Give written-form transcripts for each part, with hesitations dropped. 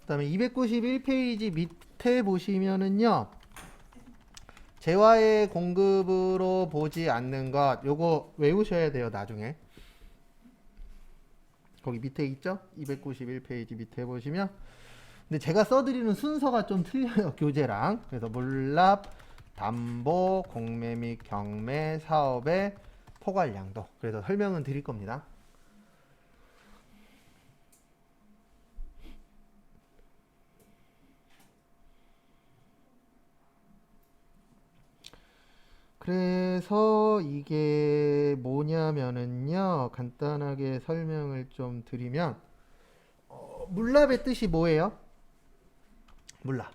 그 다음에 291페이지 밑에 보시면은요, 재화의 공급으로 보지 않는 것, 요거 외우셔야 돼요, 나중에. 거기 밑에 있죠? 291페이지 밑에 보시면. 근데 제가 써드리는 순서가 좀 틀려요, 교재랑. 그래서 물납, 담보, 공매 및 경매, 사업의 포괄량도. 그래서 설명은 드릴 겁니다. 그래서 이게 뭐냐면은요, 간단하게 설명을 좀 드리면, 물납의 뜻이 뭐예요? 물납.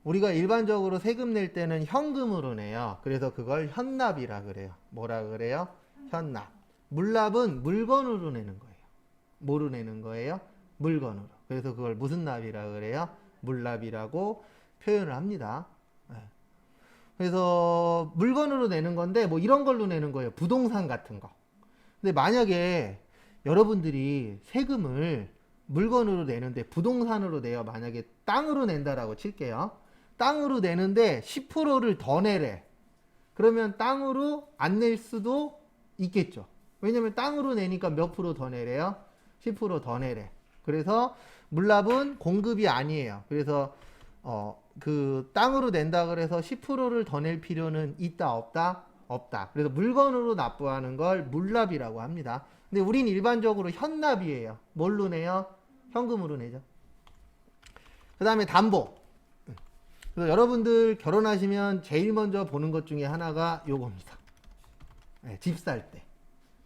우리가 일반적으로 세금 낼 때는 현금으로 내요. 그래서 그걸 현납이라 그래요. 뭐라 그래요? 현납. 물납은 물건으로 내는 거예요. 뭐로 내는 거예요? 물건으로. 그래서 그걸 무슨 납이라 그래요? 물납이라고 표현을 합니다. 네. 그래서 물건으로 내는 건데 뭐 이런 걸로 내는 거예요. 부동산 같은 거. 근데 만약에 여러분들이 세금을 물건으로 내는데 부동산으로 내요. 만약에 땅으로 낸다라고 칠게요. 땅으로 내는데 10%를 더 내래. 그러면 땅으로 안 낼 수도 있겠죠. 왜냐면 땅으로 내니까 몇 프로 더 내래요? 10% 더 내래. 그래서 물납은 공급이 아니에요. 그래서 그 땅으로 낸다 그래서 10%를 더 낼 필요는 있다 없다? 없다. 그래서 물건으로 납부하는 걸 물납이라고 합니다. 근데 우린 일반적으로 현납이에요. 뭘로 내요? 현금으로 내죠. 그 다음에 담보. 그래서 여러분들 결혼하시면 제일 먼저 보는 것 중에 하나가 요겁니다. 네, 집 살 때.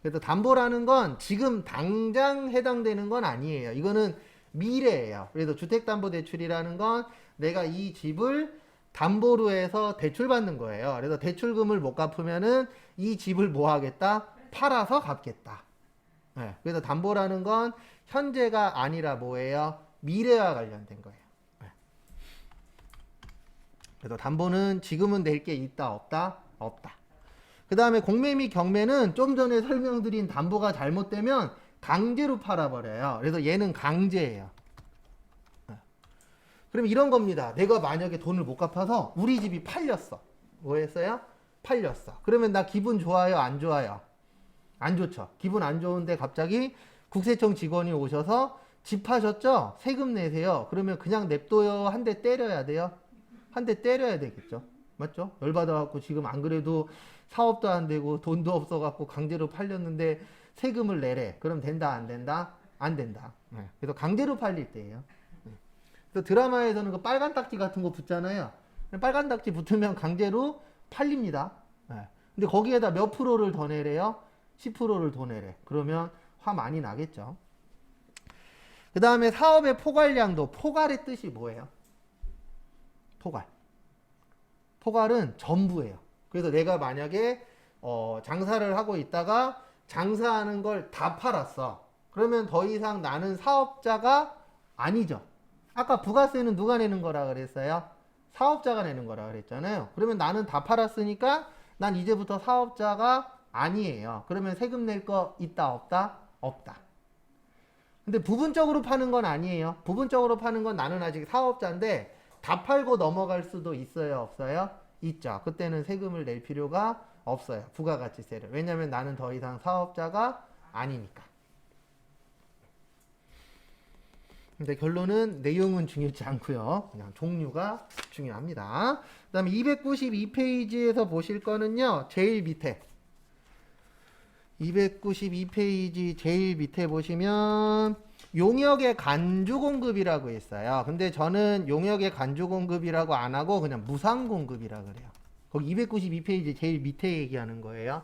그래서 담보라는 건 지금 당장 해당되는 건 아니에요. 이거는 미래예요. 그래서 주택담보대출이라는 건 내가 이 집을 담보로 해서 대출받는 거예요. 그래서 대출금을 못 갚으면은 이 집을 뭐 하겠다? 팔아서 갚겠다. 네, 그래서 담보라는 건 현재가 아니라 뭐예요? 미래와 관련된 거예요. 네. 그래서 담보는 지금은 낼 게 있다 없다? 없다. 그 다음에 공매 및 경매는 좀 전에 설명드린 담보가 잘못되면 강제로 팔아버려요. 그래서 얘는 강제예요. 그럼 이런 겁니다. 내가 만약에 돈을 못 갚아서 우리 집이 팔렸어. 뭐 했어요? 팔렸어. 그러면 나 기분 좋아요? 안 좋아요? 안 좋죠. 기분 안 좋은데 갑자기 국세청 직원이 오셔서 집 파셨죠? 세금 내세요. 그러면 그냥 냅둬요? 한 대 때려야 돼요? 한 대 때려야 되겠죠. 맞죠? 열받아갖고 지금 안 그래도 사업도 안 되고 돈도 없어갖고 강제로 팔렸는데 세금을 내래. 그럼 된다 안 된다? 안 된다. 네. 그래서 강제로 팔릴 때예요. 네. 그래서 드라마에서는 그 빨간 딱지 같은 거 붙잖아요. 빨간 딱지 붙으면 강제로 팔립니다. 네. 근데 거기에다 몇 프로를 더 내래요? 10%를 더 내래. 그러면 화 많이 나겠죠. 그 다음에 사업의 포괄량도. 포괄의 뜻이 뭐예요? 포괄. 포괄은 전부예요. 그래서 내가 만약에 장사를 하고 있다가 장사하는 걸 다 팔았어. 그러면 더 이상 나는 사업자가 아니죠. 아까 부가세는 누가 내는 거라 그랬어요? 사업자가 내는 거라 그랬잖아요. 그러면 나는 다 팔았으니까 난 이제부터 사업자가 아니에요. 그러면 세금 낼 거 있다 없다? 없다. 근데 부분적으로 파는 건 아니에요. 부분적으로 파는 건 나는 아직 사업자인데 다 팔고 넘어갈 수도 있어요 없어요? 있죠. 그때는 세금을 낼 필요가 없어요. 부가가치세를. 왜냐면 나는 더 이상 사업자가 아니니까. 근데 결론은 내용은 중요치 않고요. 그냥 종류가 중요합니다. 그 다음에 292페이지에서 보실 거는요. 제일 밑에 292페이지 제일 밑에 보시면 용역의 간주공급이라고 있어요. 근데 저는 용역의 간주공급이라고 안 하고 그냥 무상공급이라 그래요. 거기 292페이지 제일 밑에 얘기하는 거예요.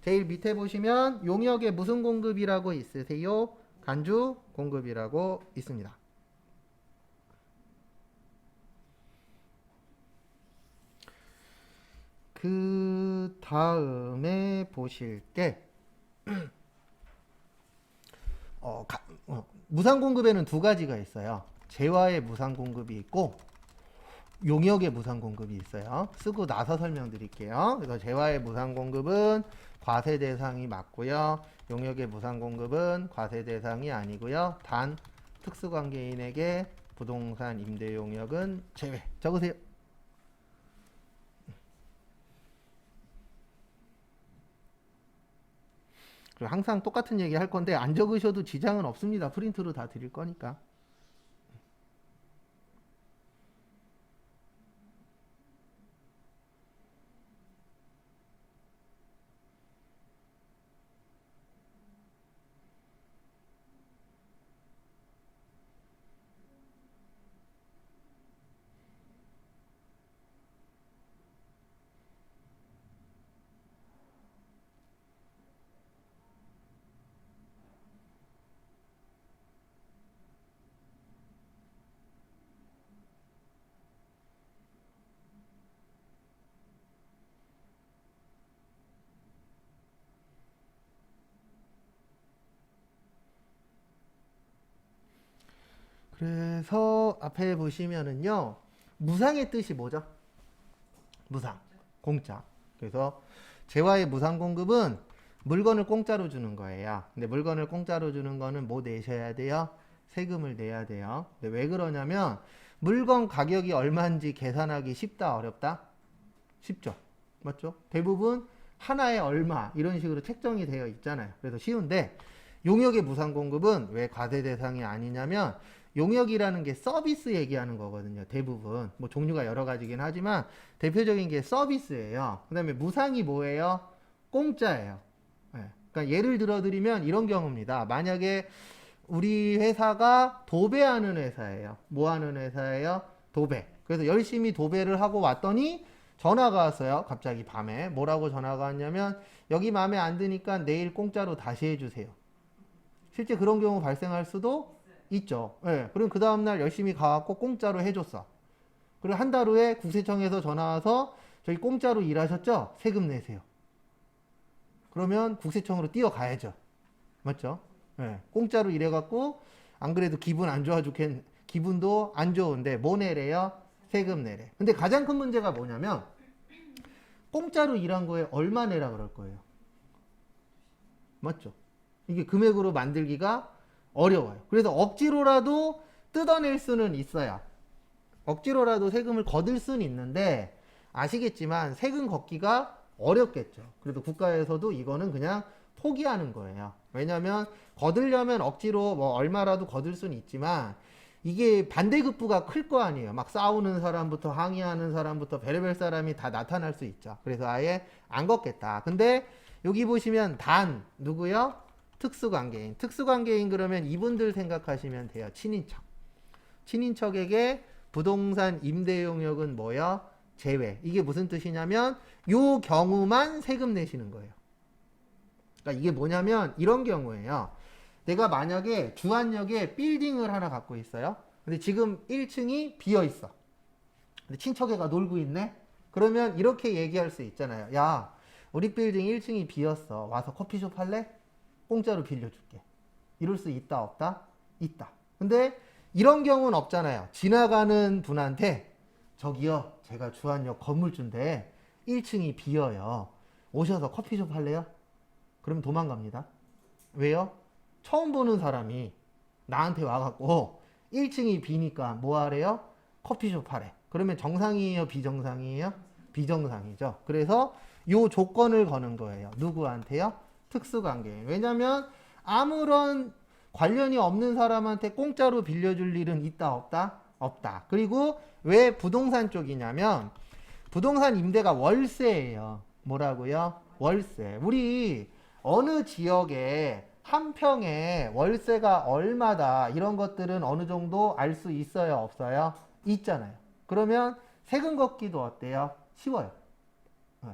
제일 밑에 보시면 용역의 무슨 공급이라고 있으세요? 간주공급이라고 있습니다. 그 다음에 보실 게 무상공급에는 두 가지가 있어요. 재화의 무상공급이 있고 용역의 무상공급이 있어요. 쓰고 나서 설명드릴게요. 그래서 재화의 무상공급은 과세 대상이 맞고요. 용역의 무상공급은 과세 대상이 아니고요. 단 특수관계인에게 부동산 임대 용역은 제외. 적으세요. 그리고 항상 똑같은 얘기 할 건데 안 적으셔도 지장은 없습니다. 프린트로 다 드릴 거니까. 그래서 앞에 보시면은요. 무상의 뜻이 뭐죠? 무상. 공짜. 그래서 재화의 무상 공급은 물건을 공짜로 주는 거예요. 근데 물건을 공짜로 주는 거는 뭐 내셔야 돼요? 세금을 내야 돼요. 근데 왜 그러냐면 물건 가격이 얼마인지 계산하기 쉽다, 어렵다? 쉽죠. 맞죠? 대부분 하나에 얼마 이런 식으로 책정이 되어 있잖아요. 그래서 쉬운데 용역의 무상 공급은 왜 과세 대상이 아니냐면 용역이라는 게 서비스 얘기하는 거거든요. 대부분 뭐 종류가 여러 가지긴 하지만 대표적인 게 서비스예요. 그 다음에 무상이 뭐예요? 공짜예요. 네. 그러니까 예를 들어 드리면 이런 경우입니다. 만약에 우리 회사가 도배하는 회사예요. 뭐 하는 회사예요? 도배. 그래서 열심히 도배를 하고 왔더니 전화가 왔어요. 갑자기 밤에. 뭐라고 전화가 왔냐면 여기 마음에 안 드니까 내일 공짜로 다시 해주세요. 실제 그런 경우 발생할 수도 있죠. 예. 그럼 그 다음날 열심히 가갖고 공짜로 해줬어. 그리고 한 달 후에 국세청에서 전화 와서 저희 공짜로 일하셨죠? 세금 내세요. 그러면 국세청으로 뛰어가야죠. 맞죠? 예. 공짜로 일해갖고 안 그래도 기분 안 좋아 죽겠, 기분도 안 좋은데 뭐 내래요? 세금 내래. 근데 가장 큰 문제가 뭐냐면 공짜로 일한 거에 얼마 내라 그럴 거예요. 맞죠? 이게 금액으로 만들기가 어려워요. 그래서 억지로라도 뜯어낼 수는 있어요. 억지로라도 세금을 거둘 수는 있는데 아시겠지만 세금 걷기가 어렵겠죠. 그래도 국가에서도 이거는 그냥 포기하는 거예요. 왜냐하면 거두려면 억지로 뭐 얼마라도 거둘 수는 있지만 이게 반대급부가 클 거 아니에요. 막 싸우는 사람부터 항의하는 사람부터 별의별 사람이 다 나타날 수 있죠. 그래서 아예 안 걷겠다. 근데 여기 보시면 단 누구요? 특수관계인. 특수관계인 그러면 이분들 생각하시면 돼요. 친인척. 친인척에게 부동산 임대 용역은 뭐요? 제외. 이게 무슨 뜻이냐면 요 경우만 세금 내시는 거예요. 그러니까 이게 뭐냐면 이런 경우예요. 내가 만약에 주안역에 빌딩을 하나 갖고 있어요. 근데 지금 1층이 비어 있어. 근데 친척애가 놀고 있네. 그러면 이렇게 얘기할 수 있잖아요. 야, 우리 빌딩 1층이 비었어. 와서 커피숍 할래? 공짜로 빌려줄게. 이럴 수 있다 없다? 있다. 근데 이런 경우는 없잖아요. 지나가는 분한테 저기요, 제가 주안역 건물주인데 1층이 비어요. 오셔서 커피숍 할래요? 그러면 도망갑니다. 왜요? 처음 보는 사람이 나한테 와갖고 1층이 비니까 뭐 하래요? 커피숍 하래. 그러면 정상이에요? 비정상이에요? 비정상이죠. 그래서 요 조건을 거는 거예요. 누구한테요? 특수관계인. 왜냐면 아무런 관련이 없는 사람한테 공짜로 빌려줄 일은 있다 없다? 없다. 그리고 왜 부동산 쪽이냐면 부동산 임대가 월세예요. 뭐라고요? 월세. 우리 어느 지역에 한 평에 월세가 얼마다 이런 것들은 어느 정도 알 수 있어요? 없어요? 있잖아요. 그러면 세금 걷기도 어때요? 쉬워요. 네.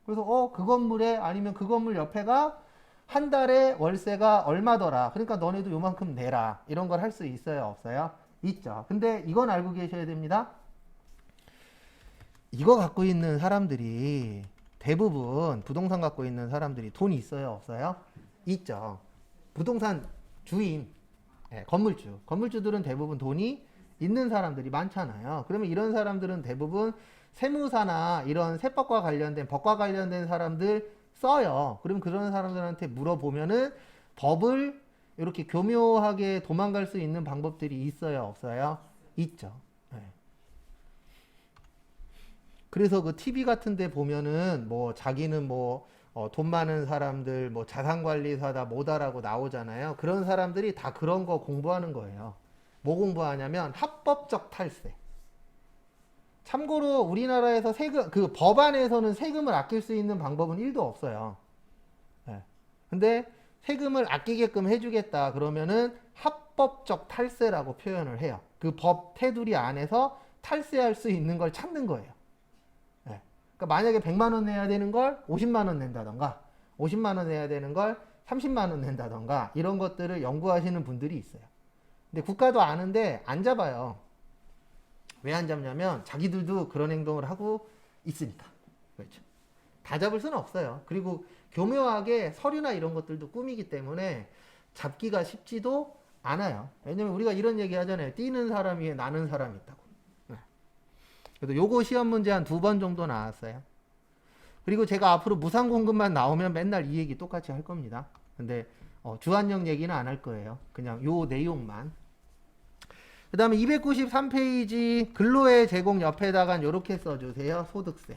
그래서 그 건물에 아니면 그 건물 옆에가 한 달에 월세가 얼마더라. 그러니까 너네도 요만큼 내라. 이런 걸 할 수 있어요? 없어요? 있죠. 근데 이건 알고 계셔야 됩니다. 이거 갖고 있는 사람들이 대부분 부동산 갖고 있는 사람들이 돈이 있어요? 없어요? 있죠. 부동산 주인, 건물주. 건물주들은 대부분 돈이 있는 사람들이 많잖아요. 그러면 이런 사람들은 대부분 세무사나 이런 세법과 관련된 법과 관련된 사람들 써요. 그럼 그런 사람들한테 물어보면은 법을 이렇게 교묘하게 도망갈 수 있는 방법들이 있어요, 없어요? 있죠. 네. 그래서 그 TV 같은 데 보면은 뭐 자기는 뭐 돈 많은 사람들 뭐 자산관리사다 뭐다라고 나오잖아요. 그런 사람들이 다 그런 거 공부하는 거예요. 뭐 공부하냐면 합법적 탈세. 참고로 우리나라에서 세금, 그 법안에서는 세금을 아낄 수 있는 방법은 1도 없어요. 네. 근데 세금을 아끼게끔 해주겠다 그러면은 합법적 탈세라고 표현을 해요. 그 법 테두리 안에서 탈세할 수 있는 걸 찾는 거예요. 네. 그러니까 만약에 100만 원 내야 되는 걸 50만 원 낸다던가 50만 원 내야 되는 걸 30만 원 낸다던가 이런 것들을 연구하시는 분들이 있어요. 근데 국가도 아는데 안 잡아요. 왜 안 잡냐면 자기들도 그런 행동을 하고 있으니까. 그렇죠. 다 잡을 수는 없어요. 그리고 교묘하게 서류나 이런 것들도 꾸미기 때문에 잡기가 쉽지도 않아요. 왜냐면 우리가 이런 얘기 하잖아요. 뛰는 사람 위에 나는 사람이 있다고. 네. 그래도 요거 시험 문제 한 2번 정도 나왔어요. 그리고 제가 앞으로 무상공급만 나오면 맨날 이 얘기 똑같이 할 겁니다. 근데 주한역 얘기는 안 할 거예요. 그냥 요 내용만. 그 다음에 293페이지 근로의 제공 옆에다가 이렇게 써주세요. 소득세.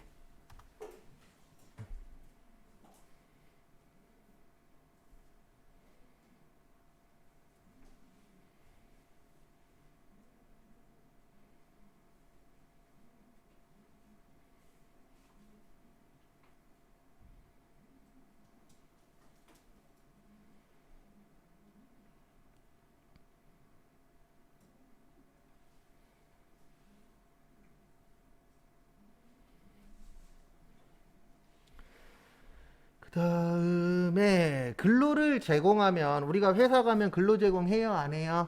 그 다음에 근로를 제공하면 우리가 회사 가면 근로 제공해요? 안 해요?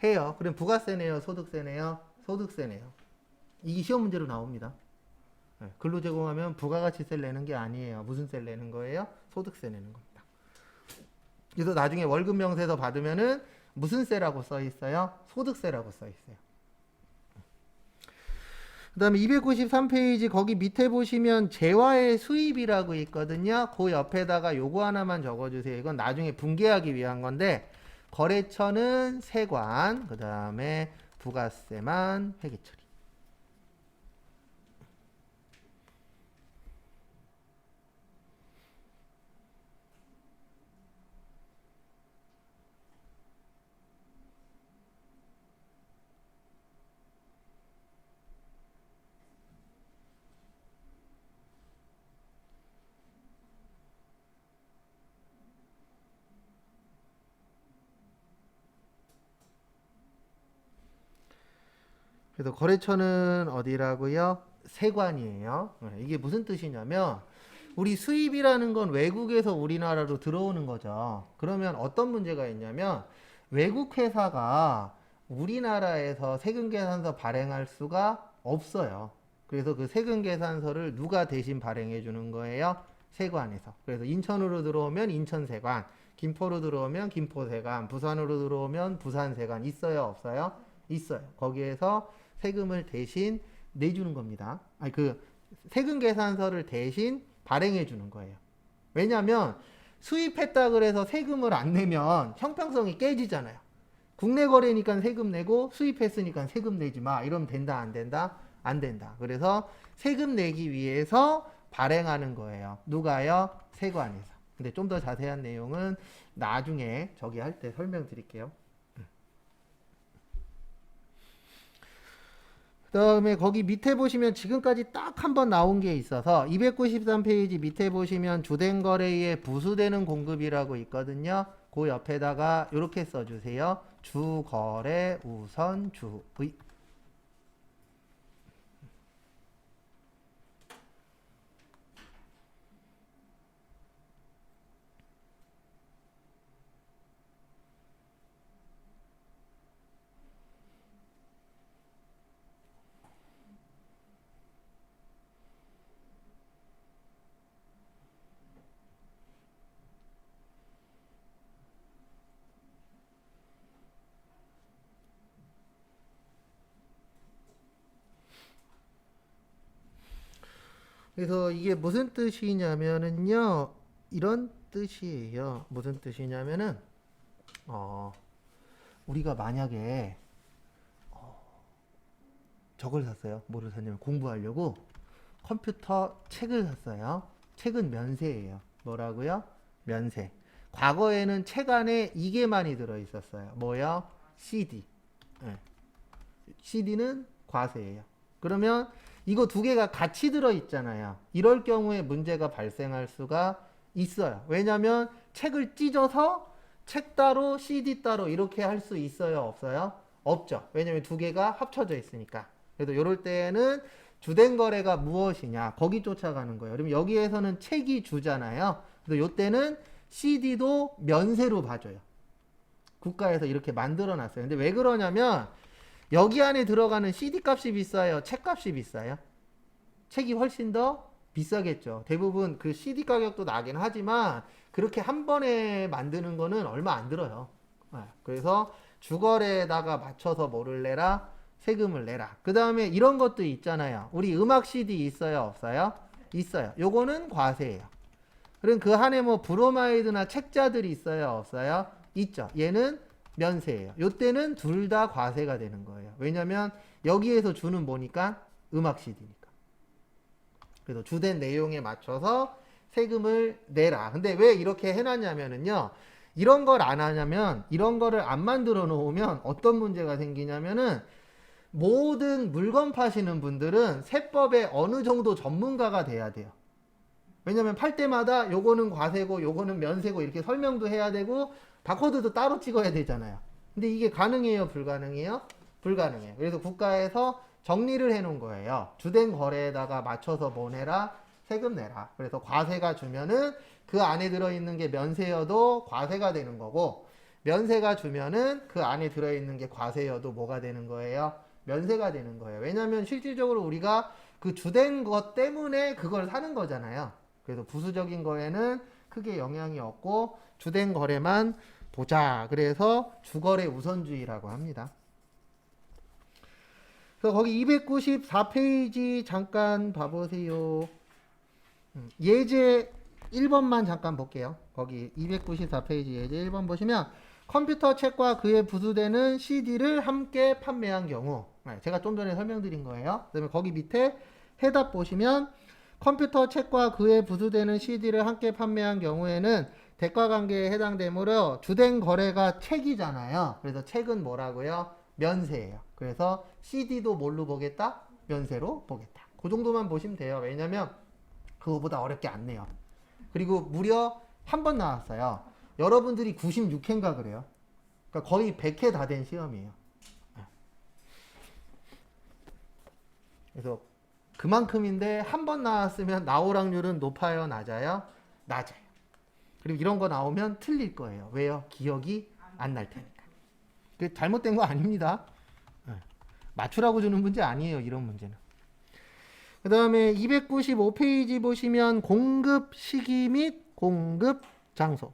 해요. 그럼 부가세 내요? 소득세 내요? 소득세 내요. 이게 시험 문제로 나옵니다. 네, 근로 제공하면 부가가치세를 내는 게 아니에요. 무슨 세를 내는 거예요? 소득세 내는 겁니다. 그래서 나중에 월급 명세서 받으면은 무슨 세라고 써 있어요? 소득세라고 써 있어요. 그 다음에 293페이지 거기 밑에 보시면 재화의 수입이라고 있거든요. 그 옆에다가 요거 하나만 적어주세요. 이건 나중에 분개하기 위한 건데 거래처는 세관, 그 다음에 부가세만 회계 처리. 그래서 거래처는 어디라고요? 세관이에요. 이게 무슨 뜻이냐면 우리 수입이라는 건 외국에서 우리나라로 들어오는 거죠. 그러면 어떤 문제가 있냐면 외국 회사가 우리나라에서 세금계산서 발행할 수가 없어요. 그래서 그 세금계산서를 누가 대신 발행해 주는 거예요? 세관에서. 그래서 인천으로 들어오면 인천세관, 김포로 들어오면 김포세관, 부산으로 들어오면 부산세관 있어요, 없어요? 있어요. 거기에서 세금을 대신 내주는 겁니다. 아니 그 세금 계산서를 대신 발행해 주는 거예요. 왜냐하면 수입했다 그래서 세금을 안 내면 형평성이 깨지잖아요. 국내 거래니까 세금 내고 수입했으니까 세금 내지 마. 이러면 된다, 안 된다? 안 된다. 그래서 세금 내기 위해서 발행하는 거예요. 누가요? 세관에서. 근데 좀 더 자세한 내용은 나중에 저기 할 때 설명드릴게요. 그 다음에 거기 밑에 보시면 지금까지 딱 한 번 나온 게 있어서 293페이지 밑에 보시면 주된 거래에 부수되는 공급이라고 있거든요. 그 옆에다가 이렇게 써주세요. 주거래 우선 주의. 그래서 이게 무슨 뜻이냐면은요. 이런 뜻이에요. 무슨 뜻이냐면은 우리가 만약에 저걸 샀어요. 뭐를 샀냐면 공부하려고 컴퓨터 책을 샀어요. 책은 면세예요. 뭐라고요? 면세. 과거에는 책 안에 이게 많이 들어있었어요. 뭐요? CD. 네. CD는 과세예요. 그러면 이거 두 개가 같이 들어있잖아요. 이럴 경우에 문제가 발생할 수가 있어요. 왜냐하면 책을 찢어서 책 따로 CD 따로 이렇게 할 수 있어요? 없어요? 없죠. 왜냐하면 두 개가 합쳐져 있으니까. 그래서 이럴 때에는 주된 거래가 무엇이냐 거기 쫓아가는 거예요. 그럼 여기에서는 책이 주잖아요. 그래서 이때는 CD도 면세로 봐줘요. 국가에서 이렇게 만들어 놨어요. 근데 왜 그러냐면 여기 안에 들어가는 CD 값이 비싸요? 책 값이 비싸요? 책이 훨씬 더 비싸겠죠. 대부분 그 CD 가격도 나긴 하지만 그렇게 한 번에 만드는 거는 얼마 안 들어요. 그래서 주거래에다가 맞춰서 뭐를 내라? 세금을 내라. 그 다음에 이런 것도 있잖아요. 우리 음악 CD 있어요? 없어요? 있어요. 요거는 과세예요. 그럼 그 안에 뭐 브로마이드나 책자들이 있어요? 없어요? 있죠. 얘는 면세예요. 요때는 둘 다 과세가 되는 거예요. 왜냐면 여기에서 주는 뭐니까? 음악 CD니까. 그래서 주된 내용에 맞춰서 세금을 내라. 근데 왜 이렇게 해놨냐면은요. 이런 걸 안 하냐면, 이런 거를 안 만들어 놓으면 어떤 문제가 생기냐면은 모든 물건 파시는 분들은 세법에 어느 정도 전문가가 돼야 돼요. 왜냐면 팔 때마다 요거는 과세고 요거는 면세고 이렇게 설명도 해야 되고 바코드도 따로 찍어야 되잖아요. 근데 이게 가능해요? 불가능해요? 불가능해요. 그래서 국가에서 정리를 해 놓은 거예요. 주된 거래에다가 맞춰서 뭐 내라? 세금 내라. 그래서 과세가 주면은 그 안에 들어있는 게 면세여도 과세가 되는 거고 면세가 주면은 그 안에 들어있는 게 과세여도 뭐가 되는 거예요? 면세가 되는 거예요. 왜냐하면 실질적으로 우리가 그 주된 것 때문에 그걸 사는 거잖아요. 그래서 부수적인 거에는 크게 영향이 없고 주된 거래만 보자. 그래서 주거래 우선주의라고 합니다. 그래서 거기 294페이지 잠깐 봐보세요. 예제 1번만 잠깐 볼게요. 거기 294페이지 예제 1번 보시면 컴퓨터 책과 그에 부수되는 CD를 함께 판매한 경우 제가 좀 전에 설명드린 거예요. 그다음에 거기 밑에 해답 보시면 컴퓨터 책과 그에 부수되는 CD를 함께 판매한 경우에는 대가관계에 해당되므로 주된 거래가 책이잖아요. 그래서 책은 뭐라고요? 면세예요. 그래서 CD도 뭘로 보겠다? 면세로 보겠다. 그 정도만 보시면 돼요. 왜냐면 그거보다 어렵게 안 내요. 그리고 무려 한 번 나왔어요. 여러분들이 96회인가 그래요. 그러니까 거의 100회 다 된 시험이에요. 그래서 그만큼인데 한 번 나왔으면 나올 확률은 높아요? 낮아요? 낮아요. 그리고 이런 거 나오면 틀릴 거예요. 왜요? 기억이 안 날 테니까. 그 잘못된 거 아닙니다. 맞추라고 주는 문제 아니에요. 이런 문제는. 그 다음에 295페이지 보시면 공급 시기 및 공급 장소.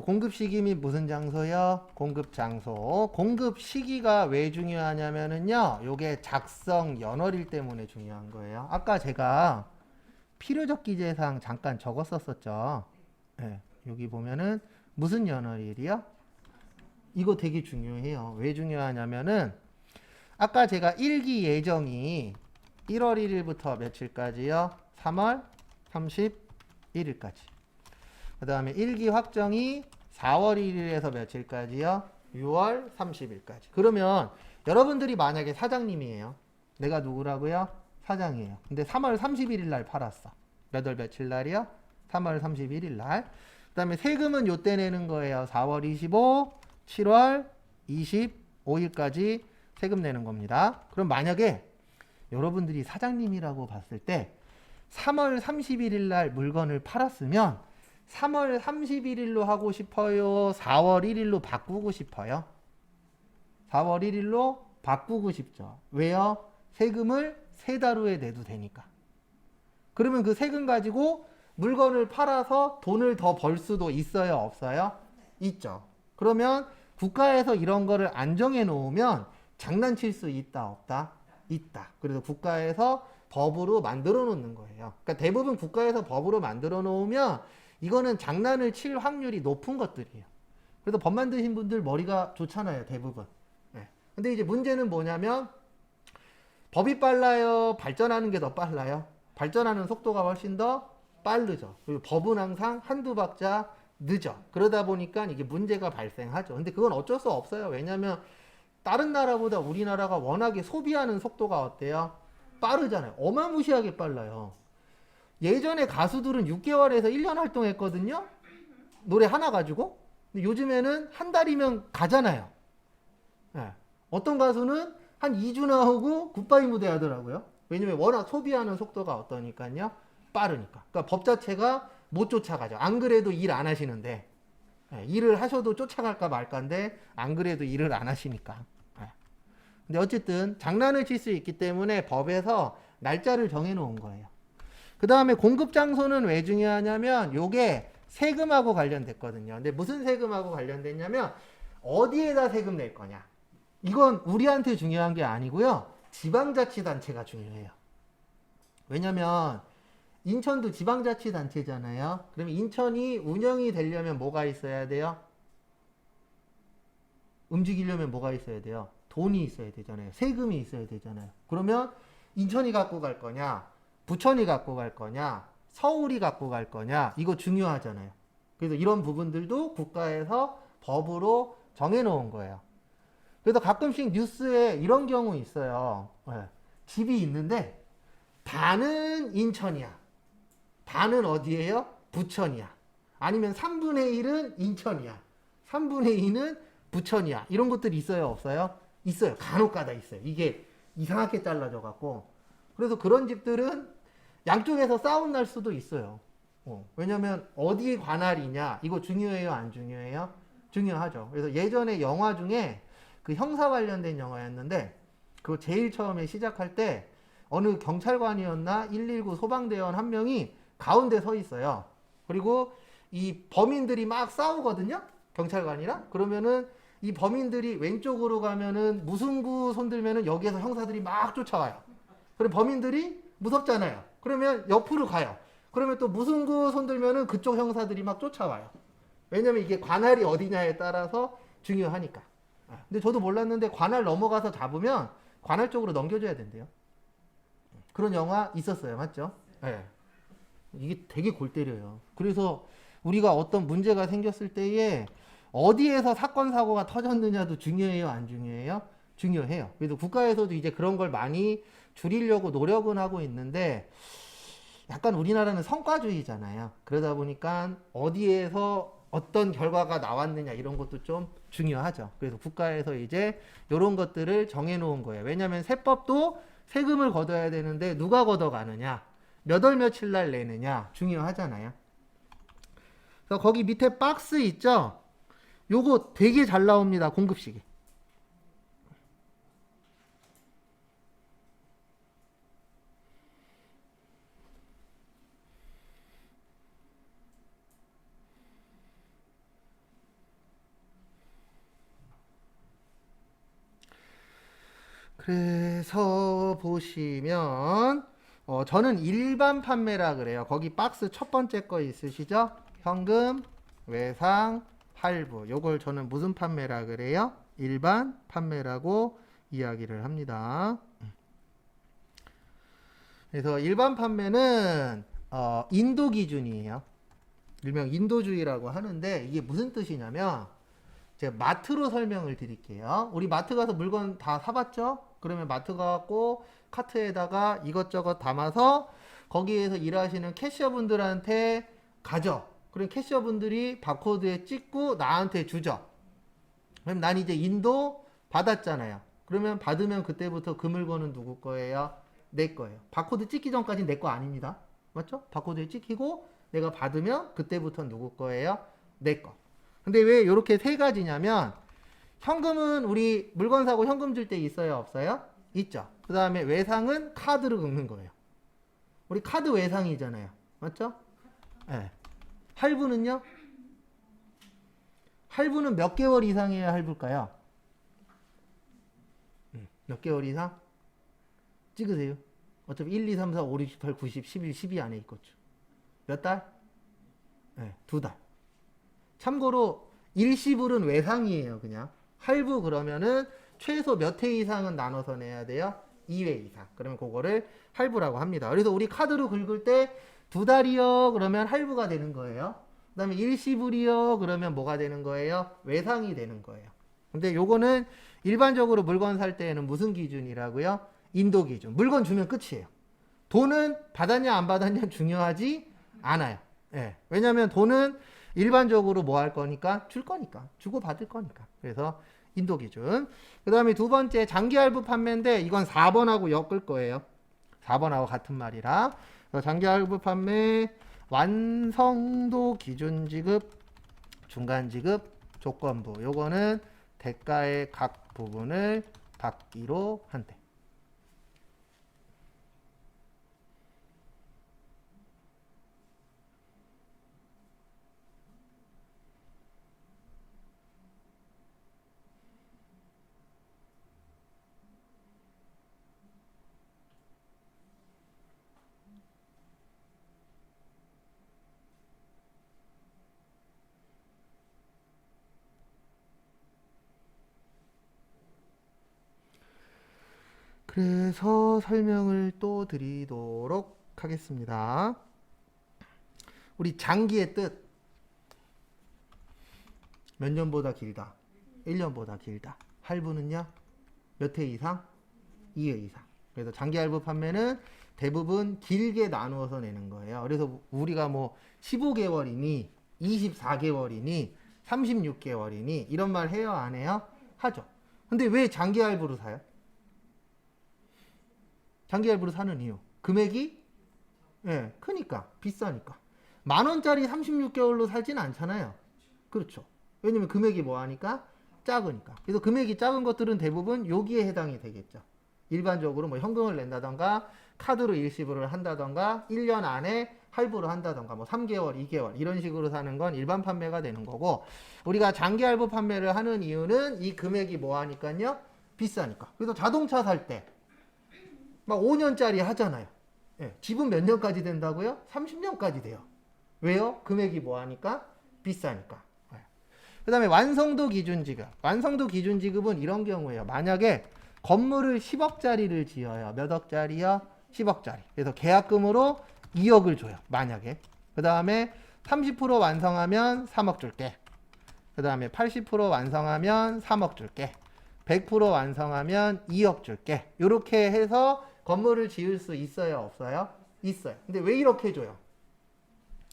공급 시기 및 무슨 장소요? 공급 장소. 공급 시기가 왜 중요하냐면은요. 요게 작성 연월일 때문에 중요한 거예요. 아까 제가 필요적 기재사항 잠깐 적었었죠. 네, 여기 보면은 무슨 연월일이요? 이거 되게 중요해요. 왜 중요하냐면은 아까 제가 1기 예정이 1월 1일부터 며칠까지요? 3월 31일까지. 그 다음에 1기 확정이 4월 1일에서 며칠까지요? 6월 30일까지. 그러면 여러분들이 만약에 사장님이에요. 내가 누구라고요? 사장이에요. 근데 3월 31일 날 팔았어. 몇 월 며칠 날이요? 3월 31일 날. 그 다음에 세금은 요때 내는 거예요. 4월 25, 7월 25일까지 세금 내는 겁니다. 그럼 만약에 여러분들이 사장님이라고 봤을 때 3월 31일 날 물건을 팔았으면 3월 31일로 하고 싶어요? 4월 1일로 바꾸고 싶어요? 4월 1일로 바꾸고 싶죠. 왜요? 세금을 3달 후에 내도 되니까. 그러면 그 세금 가지고 물건을 팔아서 돈을 더 벌 수도 있어요? 없어요? 있죠. 그러면 국가에서 이런 거를 안 정해 놓으면 장난칠 수 있다? 없다? 있다. 그래서 국가에서 법으로 만들어 놓는 거예요. 그러니까 대부분 국가에서 법으로 만들어 놓으면 이거는 장난을 칠 확률이 높은 것들이에요. 그래서 법 만드신 분들 머리가 좋잖아요, 대부분. 네. 근데 이제 문제는 뭐냐면 법이 빨라요, 발전하는 게 더 빨라요? 발전하는 속도가 훨씬 더 빠르죠. 그리고 법은 항상 한두 박자 늦어. 그러다 보니까 이게 문제가 발생하죠. 근데 그건 어쩔 수 없어요. 왜냐면 다른 나라보다 우리나라가 워낙에 소비하는 속도가 어때요? 빠르잖아요. 어마무시하게 빨라요. 예전에 가수들은 6개월에서 1년 활동했거든요. 노래 하나 가지고. 근데 요즘에는 한 달이면 가잖아요. 네. 어떤 가수는 한 2주 나오고 굿바이 무대 하더라고요. 왜냐면 워낙 소비하는 속도가 어떠니까요? 빠르니까. 그러니까 법 자체가 못 쫓아가죠. 안 그래도 일 안 하시는데. 네. 일을 하셔도 쫓아갈까 말까인데 안 그래도 일을 안 하시니까. 네. 근데 어쨌든 장난을 칠 수 있기 때문에 법에서 날짜를 정해 놓은 거예요. 그 다음에 공급 장소는 왜 중요하냐면 요게 세금하고 관련됐거든요. 근데 무슨 세금하고 관련됐냐면 어디에다 세금 낼 거냐. 이건 우리한테 중요한 게 아니고요. 지방자치단체가 중요해요. 왜냐면 인천도 지방자치단체잖아요. 그럼 인천이 운영이 되려면 뭐가 있어야 돼요? 움직이려면 뭐가 있어야 돼요? 돈이 있어야 되잖아요. 세금이 있어야 되잖아요. 그러면 인천이 갖고 갈 거냐? 부천이 갖고 갈 거냐? 서울이 갖고 갈 거냐? 이거 중요하잖아요. 그래서 이런 부분들도 국가에서 법으로 정해놓은 거예요. 그래서 가끔씩 뉴스에 이런 경우 있어요. 네. 집이 있는데 반은 인천이야. 반은 어디예요? 부천이야. 아니면 3분의 1은 인천이야. 3분의 2는 부천이야. 이런 것들이 있어요? 없어요? 있어요. 간혹가다 있어요. 이게 이상하게 잘라져 갖고. 그래서 그런 집들은 양쪽에서 싸움 날 수도 있어요. 왜냐면 어디에 관할이냐 이거 중요해요, 안 중요해요? 중요하죠. 그래서 예전에 영화 중에 그 형사 관련된 영화였는데 그거 제일 처음에 시작할 때 어느 경찰관이었나 119 소방대원 한 명이 가운데 서 있어요. 그리고 이 범인들이 막 싸우거든요. 경찰관이랑. 그러면은 이 범인들이 왼쪽으로 가면은 무승부 손들면은 여기에서 형사들이 막 쫓아와요. 그럼 범인들이 무섭잖아요. 그러면 옆으로 가요. 그러면 또 무승부 손들면은 그쪽 형사들이 막 쫓아와요. 왜냐면 이게 관할이 어디냐에 따라서 중요하니까. 근데 저도 몰랐는데 관할 넘어가서 잡으면 관할 쪽으로 넘겨줘야 된대요. 그런 영화 있었어요. 맞죠? 네. 이게 되게 골 때려요. 그래서 우리가 어떤 문제가 생겼을 때에 어디에서 사건 사고가 터졌느냐도 중요해요, 안 중요해요? 중요해요. 그래서 국가에서도 이제 그런 걸 많이 줄이려고 노력은 하고 있는데 약간 우리나라는 성과주의잖아요. 그러다 보니까 어디에서 어떤 결과가 나왔느냐 이런 것도 좀 중요하죠. 그래서 국가에서 이제 이런 것들을 정해놓은 거예요. 왜냐하면 세법도 세금을 걷어야 되는데 누가 걷어가느냐, 몇 월 며칠 날 내느냐 중요하잖아요. 그래서 거기 밑에 박스 있죠? 요거 되게 잘 나옵니다. 공급식이. 그래서 보시면 저는 일반 판매라 그래요. 거기 박스 첫 번째 거 있으시죠? 현금, 외상, 할부. 요걸 저는 무슨 판매라 그래요? 일반 판매라고 이야기를 합니다. 그래서 일반 판매는 인도 기준이에요. 일명 인도주의라고 하는데 이게 무슨 뜻이냐면 제가 마트로 설명을 드릴게요. 우리 마트 가서 물건 다 사봤죠? 그러면 마트 가고 카트에다가 이것저것 담아서 거기에서 일하시는 캐셔분들한테 가죠. 그럼 캐셔분들이 바코드에 찍고 나한테 주죠. 그럼 난 이제 인도 받았잖아요. 그러면 받으면 그때부터 그 물건은 누구 거예요? 내 거예요. 바코드 찍기 전까지는 내 거 아닙니다. 맞죠? 바코드에 찍히고 내가 받으면 그때부터 누구 거예요? 내 거. 근데 왜 이렇게 세 가지냐면 현금은 우리 물건 사고 현금 줄 때 있어요? 없어요? 있죠. 그 다음에 외상은 카드로 긁는 거예요. 우리 카드 외상이잖아요. 맞죠? 네. 할부는요? 할부는 몇 개월 이상이어야 할부일까요? 몇 개월 이상? 찍으세요. 어차피 1, 2, 3, 4, 5, 6, 7, 8, 9, 10, 11, 12 안에 있겠죠. 몇 달? 네, 2달. 참고로 일시불은 외상이에요. 그냥 할부 그러면은 최소 몇 회 이상은 나눠서 내야 돼요. 2회 이상. 그러면 그거를 할부라고 합니다. 그래서 우리 카드로 긁을 때 2달이요 그러면 할부가 되는 거예요. 그 다음에 일시불이요 그러면 뭐가 되는 거예요? 외상이 되는 거예요. 근데 요거는 일반적으로 물건 살 때에는 무슨 기준이라고요? 인도 기준. 물건 주면 끝이에요. 돈은 받았냐 안 받았냐 중요하지 않아요. 예. 왜냐면 돈은 일반적으로 뭐 할 거니까? 줄 거니까. 주고 받을 거니까. 그래서 인도 기준. 그 다음에 두 번째 장기 할부 판매인데 이건 4번하고 엮을 거예요. 4번하고 같은 말이라. 장기 할부 판매 완성도 기준 지급, 중간 지급, 조건부. 요거는 대가의 각 부분을 받기로 한대. 그래서 설명을 또 드리도록 하겠습니다. 우리 장기의 뜻. 몇 년보다 길다? 1년보다 길다. 할부는요? 몇 회 이상? 2회 이상. 그래서 장기 할부 판매는 대부분 길게 나누어서 내는 거예요. 그래서 우리가 뭐 15개월이니 24개월이니 36개월이니 이런 말 해요? 안 해요? 하죠. 근데 왜 장기 할부로 사요? 장기 할부로 사는 이유. 금액이 크니까. 비싸니까. 10,000원짜리 36개월로 살진 않잖아요. 그렇죠. 왜냐면 금액이 뭐 하니까? 작으니까. 그래서 금액이 작은 것들은 대부분 여기에 해당이 되겠죠. 일반적으로 뭐 현금을 낸다던가 카드로 일시불을 한다던가 1년 안에 할부를 한다던가 뭐 3개월, 2개월 이런 식으로 사는 건 일반 판매가 되는 거고 우리가 장기 할부 판매를 하는 이유는 이 금액이 뭐 하니까요? 비싸니까. 그래서 자동차 살 때 막 5년짜리 하잖아요. 집은 몇 년까지 된다고요? 30년까지 돼요. 왜요? 금액이 뭐 하니까? 비싸니까. 그 다음에 완성도 기준 지급. 완성도 기준 지급은 이런 경우예요. 만약에 건물을 10억짜리를 지어요. 몇 억짜리요? 10억짜리. 그래서 계약금으로 2억을 줘요. 만약에. 그 다음에 30% 완성하면 3억 줄게. 그 다음에 80% 완성하면 3억 줄게. 100% 완성하면 2억 줄게. 이렇게 해서 건물을 지을 수 있어요? 없어요? 있어요. 근데 왜 이렇게 줘요?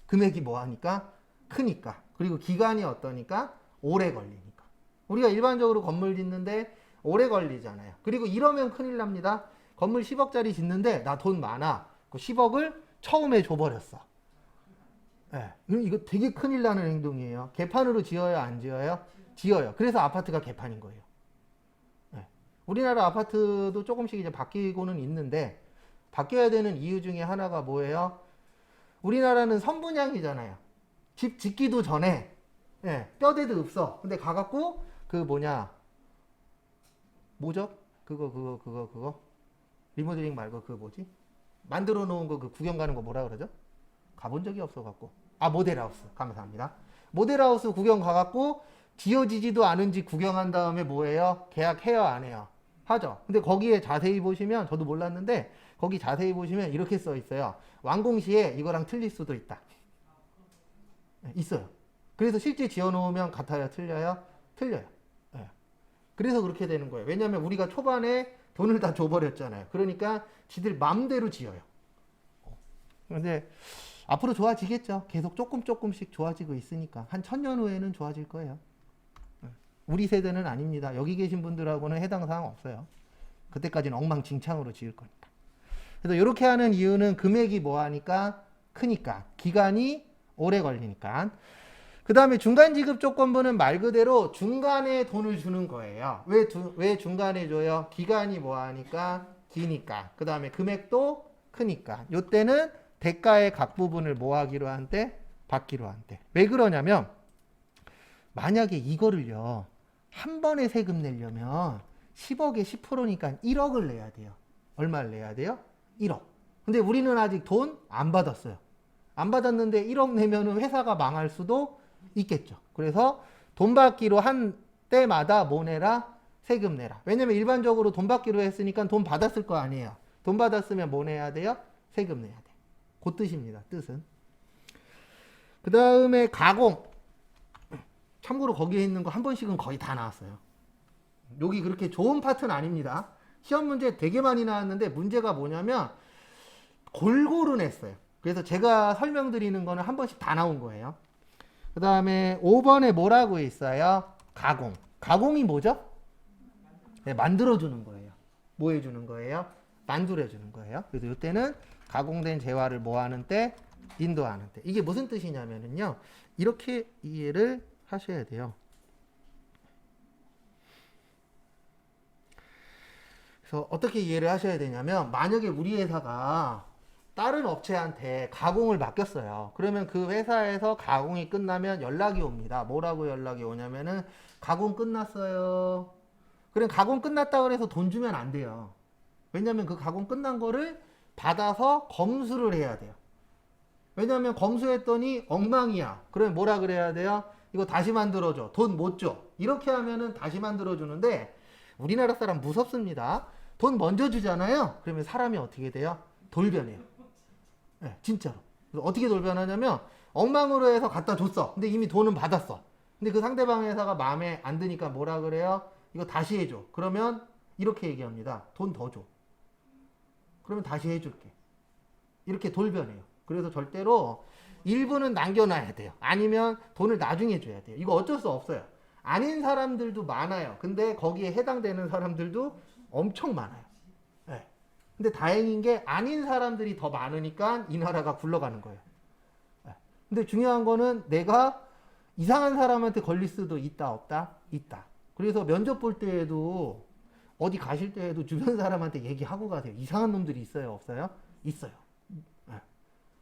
금액이 뭐 하니까? 크니까. 그리고 기간이 어떠니까? 오래 걸리니까. 우리가 일반적으로 건물 짓는데 오래 걸리잖아요. 그리고 이러면 큰일 납니다. 건물 10억짜리 짓는데 나 돈 많아. 그 10억을 처음에 줘버렸어. 이거 되게 큰일 나는 행동이에요. 개판으로 지어요? 안 지어요? 지어요. 그래서 아파트가 개판인 거예요. 우리나라 아파트도 조금씩 이제 바뀌고는 있는데 바뀌어야 되는 이유 중에 하나가 뭐예요? 우리나라는 선분양이잖아요. 집 짓기도 전에 뼈대도 없어. 근데 가갖고 그 뭐죠? 그거 리모델링 말고 그 뭐지? 만들어 놓은 거 그 구경 가는 거 뭐라 그러죠? 가본 적이 없어갖고 모델하우스. 감사합니다. 모델하우스 구경 가갖고 지어지지도 않은지 구경한 다음에 뭐예요? 계약해요? 안 해요? 하죠. 근데 거기에 자세히 보시면 저도 몰랐는데 거기 자세히 보시면 이렇게 써 있어요. 완공 시에 이거랑 틀릴 수도 있다. 있어요. 그래서 실제 지어놓으면 같아요? 틀려요? 틀려요. 그래서 그렇게 되는 거예요. 왜냐하면 우리가 초반에 돈을 다 줘버렸잖아요. 그러니까 지들 맘대로 지어요. 근데 앞으로 좋아지겠죠. 계속 조금씩 좋아지고 있으니까. 한 1000년 후에는 좋아질 거예요. 우리 세대는 아닙니다. 여기 계신 분들하고는 해당 사항 없어요. 그때까지는 엉망진창으로 지을 거니까. 그래서 이렇게 하는 이유는 금액이 뭐 하니까? 크니까. 기간이 오래 걸리니까. 그 다음에 중간지급 조건부는 말 그대로 중간에 돈을 주는 거예요. 왜 중간에 줘요? 기간이 뭐 하니까? 기니까. 그 다음에 금액도 크니까. 요때는 대가의 각 부분을 뭐 하기로 한대? 받기로 한대. 왜 그러냐면 만약에 이거를요. 한 번에 세금 내려면 10억에 10%니까 1억을 내야 돼요. 얼마를 내야 돼요? 1억. 근데 우리는 아직 돈 안 받았어요. 안 받았는데 1억 내면은 회사가 망할 수도 있겠죠. 그래서 돈 받기로 한 때마다 뭐 내라? 세금 내라. 왜냐면 일반적으로 돈 받기로 했으니까 돈 받았을 거 아니에요. 돈 받았으면 뭐 내야 돼요? 세금 내야 돼. 그 뜻입니다. 뜻은. 그 다음에 가공. 참고로 거기에 있는 거 한 번씩은 거의 다 나왔어요. 여기 그렇게 좋은 파트는 아닙니다. 시험 문제 되게 많이 나왔는데 문제가 뭐냐면 골고루 냈어요. 그래서 제가 설명드리는 거는 한 번씩 다 나온 거예요. 그 다음에 5번에 뭐라고 있어요? 가공. 가공이 뭐죠? 네, 만들어주는 거예요. 뭐 해주는 거예요? 만들어주는 거예요. 그래서 이때는 가공된 재화를 뭐 하는 때? 인도하는 때. 이게 무슨 뜻이냐면요. 이렇게 이해를 하셔야 돼요. 그래서 어떻게 이해를 하셔야 되냐면 만약에 우리 회사가 다른 업체한테 가공을 맡겼어요. 그러면 그 회사에서 가공이 끝나면 연락이 옵니다. 뭐라고 연락이 오냐면은 가공 끝났어요. 그럼 가공 끝났다고 해서 돈 주면 안 돼요. 왜냐면 그 가공 끝난 거를 받아서 검수를 해야 돼요. 왜냐면 검수했더니 엉망이야. 그러면 뭐라 그래야 돼요? 이거 다시 만들어줘. 돈 못 줘. 이렇게 하면은 다시 만들어주는데 우리나라 사람 무섭습니다. 돈 먼저 주잖아요. 그러면 사람이 어떻게 돼요? 돌변해요. 네, 진짜로. 그래서 어떻게 돌변하냐면 엉망으로 해서 갖다 줬어. 근데 이미 돈은 받았어. 근데 그 상대방 회사가 마음에 안 드니까 뭐라 그래요? 이거 다시 해줘. 그러면 이렇게 얘기합니다. 돈 더 줘. 그러면 다시 해줄게. 이렇게 돌변해요. 그래서 절대로 일부는 남겨놔야 돼요. 아니면 돈을 나중에 줘야 돼요. 이거 어쩔 수 없어요. 아닌 사람들도 많아요. 근데 거기에 해당되는 사람들도 엄청 많아요. 네. 근데 다행인 게 아닌 사람들이 더 많으니까 이 나라가 굴러가는 거예요. 네. 근데 중요한 거는 내가 이상한 사람한테 걸릴 수도 있다, 없다? 있다. 그래서 면접 볼 때에도 어디 가실 때에도 주변 사람한테 얘기하고 가세요. 이상한 놈들이 있어요, 없어요? 있어요. 네.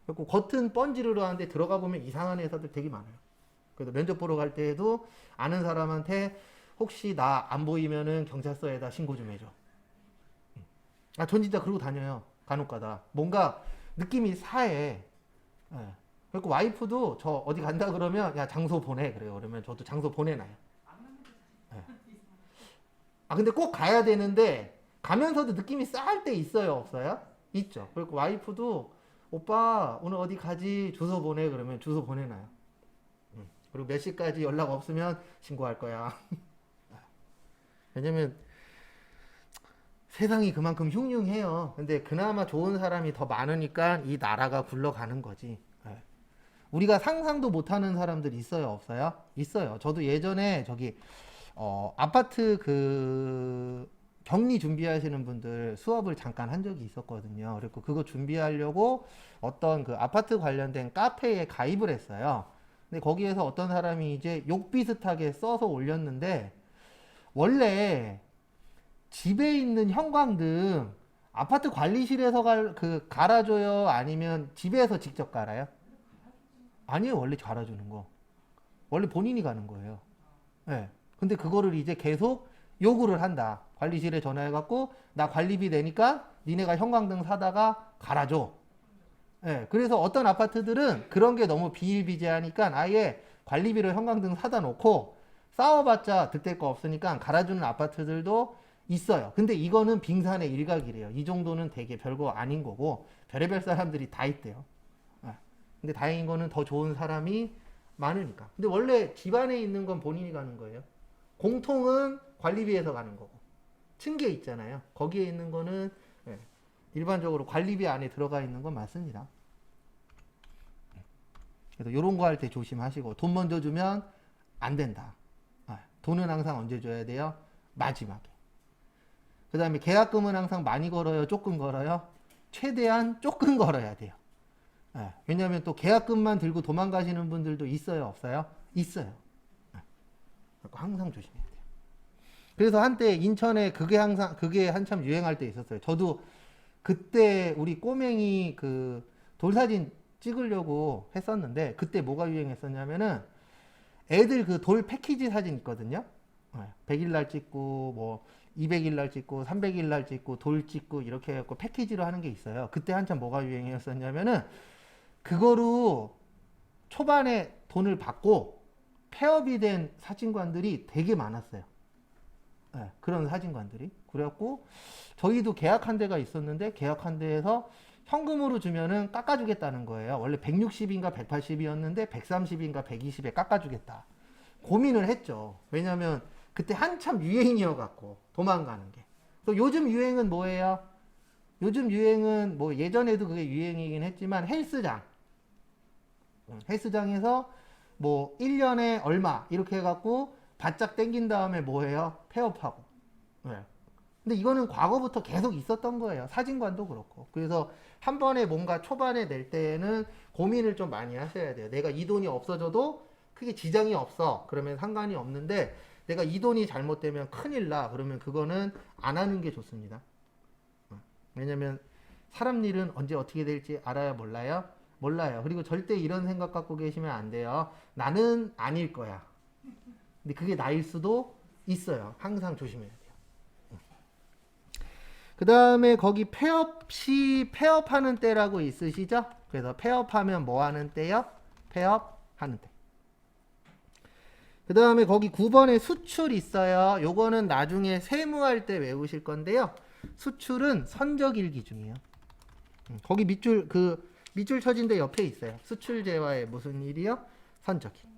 그리고 겉은 뻔지르르 하는데 들어가 보면 이상한 회사들 되게 많아요. 그래서 면접 보러 갈 때에도 아는 사람한테 혹시 나 안 보이면은 경찰서에다 신고 좀 해줘. 아, 전 진짜 그러고 다녀요. 간혹가다. 뭔가 느낌이 사해. 예. 그리고 와이프도 저 어디 간다 그러면 야 장소 보내 그래요. 그러면 저도 장소 보내놔요. 예. 아 근데 꼭 가야 되는데 가면서도 느낌이 싸할 때 있어요, 없어요? 있죠. 그리고 와이프도 오빠 오늘 어디 가지 주소 보내 그러면 주소 보내놔요. 그리고 몇 시까지 연락 없으면 신고할 거야. 왜냐면 세상이 그만큼 흉흉해요. 근데 그나마 좋은 사람이 더 많으니까 이 나라가 굴러가는 거지. 네. 우리가 상상도 못하는 사람들이 있어요, 없어요? 있어요. 저도 예전에 저기 아파트 그 격리 준비하시는 분들 수업을 잠깐 한 적이 있었거든요. 그리고 그거 준비하려고 어떤 그 아파트 관련된 카페에 가입을 했어요. 근데 거기에서 어떤 사람이 이제 욕 비슷하게 써서 올렸는데 원래 집에 있는 형광등 아파트 관리실에서 갈아줘요? 아니면 집에서 직접 갈아요? 아니에요. 원래 갈아주는 거. 원래 본인이 가는 거예요. 네. 근데 그거를 이제 계속 요구를 한다. 관리실에 전화해갖고 나 관리비 내니까 니네가 형광등 사다가 갈아줘. 네. 그래서 어떤 아파트들은 그런 게 너무 비일비재하니까 아예 관리비로 형광등 사다 놓고 싸워봤자 득될 거 없으니까 갈아주는 아파트들도 있어요. 근데 이거는 빙산의 일각이래요. 이 정도는 되게 별거 아닌 거고 별의별 사람들이 다 있대요. 근데 다행인 거는 더 좋은 사람이 많으니까. 근데 원래 집안에 있는 건 본인이 가는 거예요. 공통은 관리비에서 가는 거고. 층계 있잖아요. 거기에 있는 거는 일반적으로 관리비 안에 들어가 있는 건 맞습니다. 그래서 이런 거 할 때 조심하시고 돈 먼저 주면 안 된다. 돈은 항상 언제 줘야 돼요? 마지막에. 그 다음에 계약금은 항상 많이 걸어요? 조금 걸어요? 최대한 조금 걸어야 돼요. 왜냐하면 또 계약금만 들고 도망가시는 분들도 있어요? 없어요? 있어요. 항상 조심해야 돼요. 그래서 한때 인천에 그게 한참 유행할 때 있었어요. 저도 그때 우리 꼬맹이 그 돌사진 찍으려고 했었는데 그때 뭐가 유행했었냐면은 애들 그 돌 패키지 사진 있거든요. 100일 날 찍고 뭐 200일 날 찍고 300일 날 찍고 돌 찍고 이렇게 해갖고 패키지로 하는 게 있어요. 그때 한참 뭐가 유행이었었냐면은 그거로 초반에 돈을 받고 폐업이 된 사진관들이 되게 많았어요. 네, 그런 사진관들이. 그래갖고 저희도 계약한 데가 있었는데 계약한 데에서 현금으로 주면은 깎아주겠다는 거예요. 원래 160인가 180이었는데 130인가 120에 깎아주겠다. 고민을 했죠. 왜냐면 그때 한참 유행이어갖고 도망가는 게. 또 요즘 유행은 뭐예요? 요즘 유행은 뭐 예전에도 그게 유행이긴 했지만 헬스장. 헬스장에서 뭐 1년에 얼마 이렇게 해갖고 바짝 땡긴 다음에 뭐예요? 폐업하고. 네. 근데 이거는 과거부터 계속 있었던 거예요. 사진관도 그렇고. 그래서 한 번에 뭔가 초반에 낼 때에는 고민을 좀 많이 하셔야 돼요. 내가 이 돈이 없어져도 크게 지장이 없어. 그러면 상관이 없는데 내가 이 돈이 잘못되면 큰일 나. 그러면 그거는 안 하는 게 좋습니다. 왜냐면 사람 일은 언제 어떻게 될지 알아요? 몰라요? 몰라요. 그리고 절대 이런 생각 갖고 계시면 안 돼요. 나는 아닐 거야. 근데 그게 나일 수도 있어요. 항상 조심해야 돼요. 그 다음에 거기 폐업 시 폐업하는 때라고 있으시죠? 그래서 폐업하면 뭐 하는 때요? 폐업하는 때. 그 다음에 거기 9번에 수출 있어요. 요거는 나중에 세무할 때 외우실 건데요. 수출은 선적일기 중이에요. 거기 밑줄 밑줄 쳐진 데 옆에 있어요. 수출제와의 무슨 일이요? 선적일.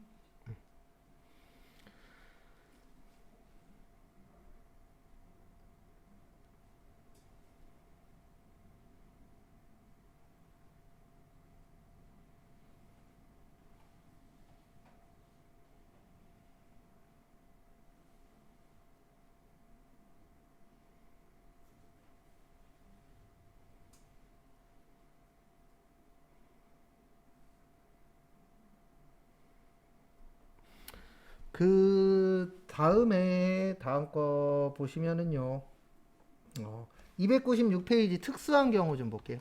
그 다음 거 보시면은요. 296페이지 특수한 경우 좀 볼게요.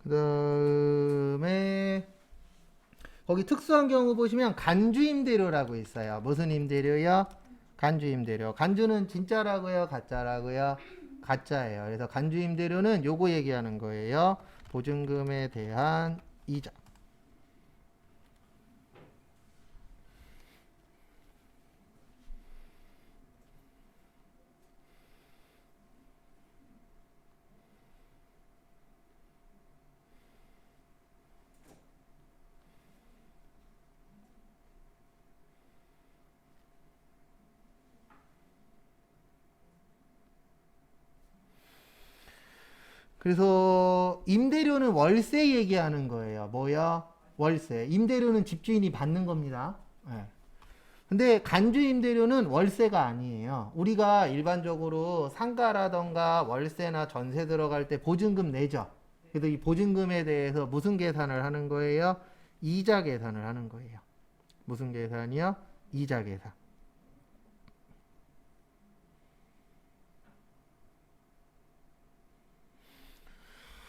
그 다음에 거기 특수한 경우 보시면 간주임대료라고 있어요. 무슨 임대료요? 간주임대료. 간주는 진짜라고요? 가짜라고요? 가짜예요. 그래서 간주임대료는 요거 얘기하는 거예요. 보증금에 대한 이자. 그래서 임대료는 월세 얘기하는 거예요. 뭐야? 월세. 임대료는 집주인이 받는 겁니다. 네. 근데 간주 임대료는 월세가 아니에요. 우리가 일반적으로 상가라던가 월세나 전세 들어갈 때 보증금 내죠. 그래서 이 보증금에 대해서 무슨 계산을 하는 거예요? 이자 계산을 하는 거예요. 무슨 계산이요? 이자 계산.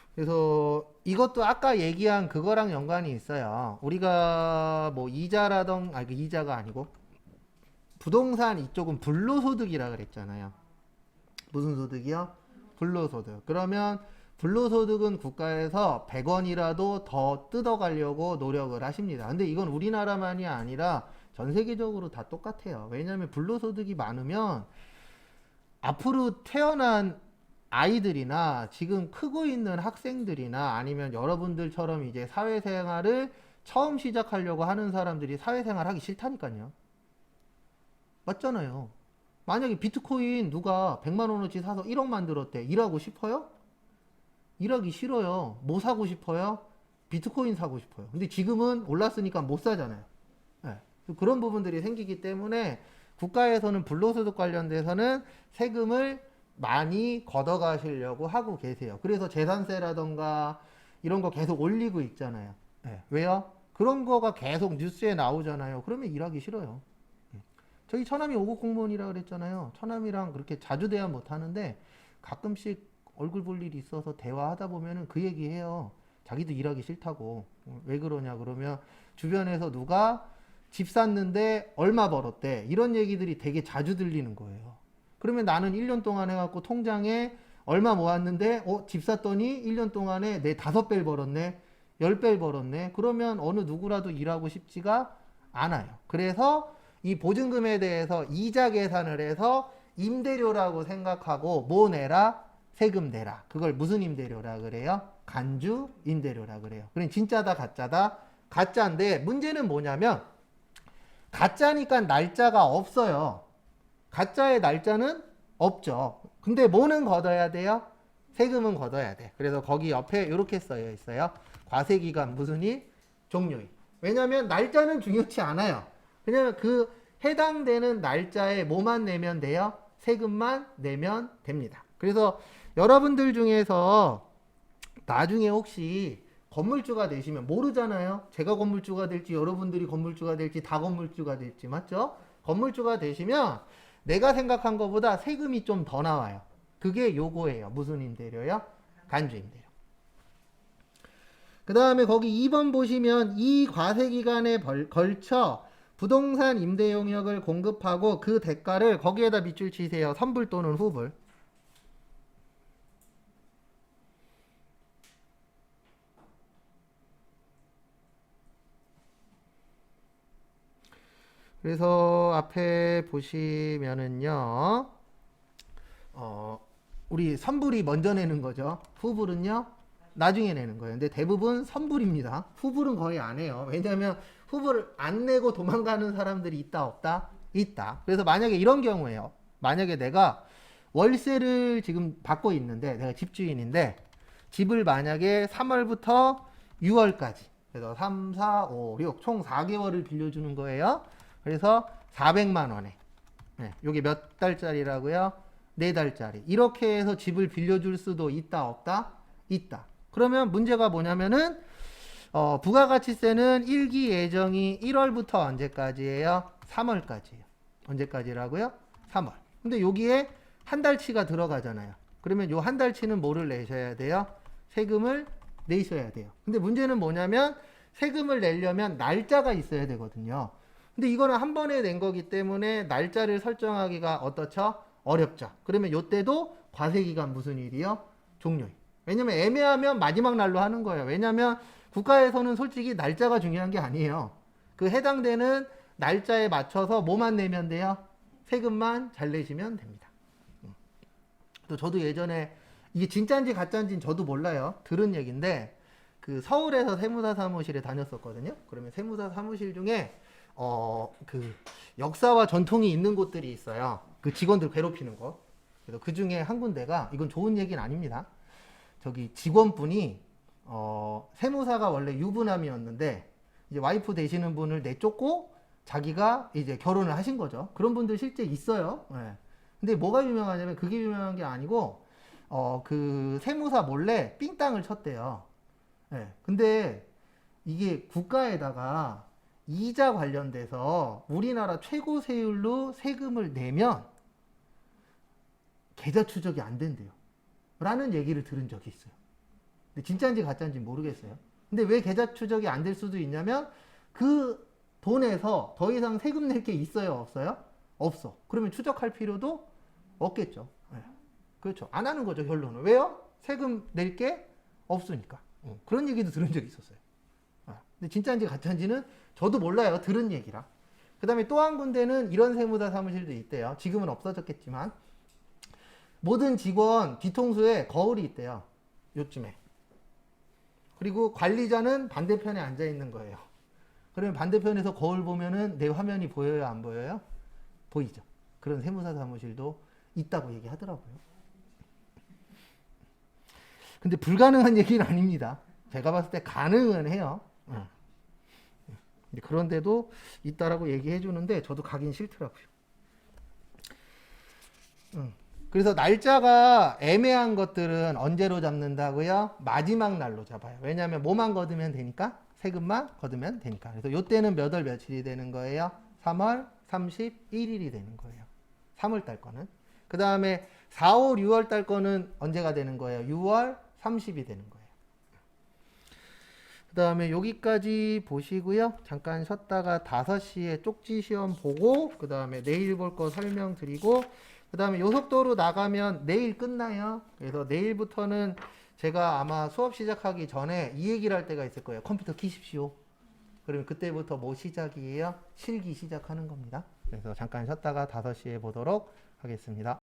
그래서 이것도 아까 얘기한 그거랑 연관이 있어요. 우리가 뭐 이자라던 그 이자가 아니고 부동산 이쪽은 불로소득이라 그랬잖아요. 무슨 소득이요? 불로소득. 그러면 불로소득은 국가에서 100원이라도 더 뜯어가려고 노력을 하십니다. 근데 이건 우리나라만이 아니라 전 세계적으로 다 똑같아요. 왜냐하면 불로소득이 많으면 앞으로 태어난 아이들이나 지금 크고 있는 학생들이나 아니면 여러분들처럼 이제 사회생활을 처음 시작하려고 하는 사람들이 사회생활 하기 싫다니까요. 맞잖아요. 만약에 비트코인 누가 100만 원어치 사서 1억 만들었대. 일하고 싶어요? 일하기 싫어요. 뭐 사고 싶어요? 비트코인 사고 싶어요. 근데 지금은 올랐으니까 못 사잖아요. 네. 그런 부분들이 생기기 때문에 국가에서는 불로소득 관련돼서는 세금을 많이 걷어가시려고 하고 계세요. 그래서 재산세라던가 이런 거 계속 올리고 있잖아요. 네. 왜요? 그런 거가 계속 뉴스에 나오잖아요. 그러면 일하기 싫어요. 저희 처남이 5급 공무원이라 그랬잖아요. 처남이랑 그렇게 자주 대화 못 하는데 가끔씩 얼굴 볼 일이 있어서 대화하다 보면은 그 얘기 해요. 자기도 일하기 싫다고. 왜 그러냐 그러면 주변에서 누가 집 샀는데 얼마 벌었대. 이런 얘기들이 되게 자주 들리는 거예요. 그러면 나는 1년 동안 해갖고 통장에 얼마 모았는데 집 샀더니 1년 동안에 내 5배를 벌었네. 10배를 벌었네. 그러면 어느 누구라도 일하고 싶지가 않아요. 그래서 이 보증금에 대해서 이자 계산을 해서 임대료라고 생각하고 뭐 내라? 세금 내라. 그걸 무슨 임대료라 그래요? 간주 임대료라 그래요. 그럼 진짜다 가짜다? 가짜인데 문제는 뭐냐면 가짜니까 날짜가 없어요. 가짜의 날짜는 없죠. 근데 뭐는 걷어야 돼요? 세금은 걷어야 돼. 그래서 거기 옆에 이렇게 써여 있어요. 과세기간 무슨 일? 종료일. 왜냐하면 날짜는 중요치 않아요. 그냥 그 해당되는 날짜에 뭐만 내면 돼요? 세금만 내면 됩니다. 그래서 여러분들 중에서 나중에 혹시 건물주가 되시면 모르잖아요. 제가 건물주가 될지 여러분들이 건물주가 될지 다 건물주가 될지 맞죠? 건물주가 되시면 내가 생각한 것보다 세금이 좀 더 나와요. 그게 요거예요. 무슨 임대료요? 간주 임대료. 그 다음에 거기 2번 보시면 이 과세기간에 걸쳐 부동산 임대 용역을 공급하고 그 대가를 거기에다 밑줄 치세요. 선불 또는 후불. 그래서 앞에 보시면은요, 우리 선불이 먼저 내는 거죠. 후불은요, 나중에 내는 거예요. 근데 대부분 선불입니다. 후불은 거의 안 해요. 왜냐하면 후불을 안 내고 도망가는 사람들이 있다, 없다? 있다. 그래서 만약에 이런 경우에요. 만약에 내가 월세를 지금 받고 있는데, 내가 집주인인데, 집을 만약에 3월부터 6월까지, 그래서 3, 4, 5, 6, 총 4개월을 빌려주는 거예요. 그래서 400만 원에 네, 요게 몇 달짜리라고요? 4달짜리. 이렇게 해서 집을 빌려줄 수도 있다 없다? 있다. 그러면 문제가 뭐냐면은 부가가치세는 일기 예정이 1월부터 언제까지예요? 3월까지예요. 언제까지라고요? 3월. 근데 여기에 한 달치가 들어가잖아요. 그러면 요 한 달치는 뭐를 내셔야 돼요? 세금을 내셔야 돼요. 근데 문제는 뭐냐면 세금을 내려면 날짜가 있어야 되거든요. 근데 이거는 한 번에 낸 거기 때문에 날짜를 설정하기가 어떻죠? 어렵죠. 그러면 요때도 과세기간 무슨 일이요? 종료일. 왜냐면 애매하면 마지막 날로 하는 거예요. 왜냐면 국가에서는 솔직히 날짜가 중요한 게 아니에요. 그 해당되는 날짜에 맞춰서 뭐만 내면 돼요? 세금만 잘 내시면 됩니다. 또 저도 예전에 이게 진짜인지 가짜인지는 저도 몰라요. 들은 얘기인데 그 서울에서 세무사 사무실에 다녔었거든요. 그러면 세무사 사무실 중에 그 역사와 전통이 있는 곳들이 있어요. 그 직원들 괴롭히는 거. 그래서 그 중에 한 군데가 이건 좋은 얘기는 아닙니다. 저기 직원분이 세무사가 원래 유부남이었는데 이제 와이프 되시는 분을 내쫓고 자기가 이제 결혼을 하신 거죠. 그런 분들 실제 있어요. 네. 근데 뭐가 유명하냐면 그게 유명한 게 아니고 그 세무사 몰래 삥땅을 쳤대요. 네. 근데 이게 국가에다가 이자 관련돼서 우리나라 최고 세율로 세금을 내면 계좌 추적이 안 된대요. 라는 얘기를 들은 적이 있어요. 근데 진짜인지 가짜인지 모르겠어요. 근데 왜 계좌 추적이 안 될 수도 있냐면 그 돈에서 더 이상 세금 낼 게 있어요? 없어요? 없어. 그러면 추적할 필요도 없겠죠. 네. 그렇죠. 안 하는 거죠, 결론은. 왜요? 세금 낼 게 없으니까. 그런 얘기도 들은 적이 있었어요. 근데 진짜인지 가짜인지는 저도 몰라요. 들은 얘기라. 그 다음에 또 한 군데는 이런 세무사 사무실도 있대요. 지금은 없어졌겠지만 모든 직원 뒤통수에 거울이 있대요. 요쯤에. 그리고 관리자는 반대편에 앉아 있는 거예요. 그러면 반대편에서 거울 보면은 내 화면이 보여요? 안 보여요? 보이죠. 그런 세무사 사무실도 있다고 얘기하더라고요. 근데 불가능한 얘기는 아닙니다. 제가 봤을 때 가능은 해요. 그런데도 있다라고 얘기해 주는데 저도 가긴 싫더라고요. 그래서 날짜가 애매한 것들은 언제로 잡는다고요? 마지막 날로 잡아요. 왜냐하면 뭐만 거두면 되니까, 세금만 거두면 되니까. 그래서 요때는 몇 월 며칠이 되는 거예요? 3월 31일이 되는 거예요. 3월 달 거는. 그 다음에 4, 5, 6월 달 거는 언제가 되는 거예요? 6월 30이 되는 거예요. 그 다음에 여기까지 보시고요. 잠깐 쉬었다가 5시에 쪽지 시험 보고, 그 다음에 내일 볼 거 설명드리고, 그 다음에 요속도로 나가면 내일 끝나요. 그래서 내일부터는 제가 아마 수업 시작하기 전에 이 얘기를 할 때가 있을 거예요. 컴퓨터 키십시오. 그러면 그때부터 뭐 시작이에요? 실기 시작하는 겁니다. 그래서 잠깐 쉬었다가 5시에 보도록 하겠습니다.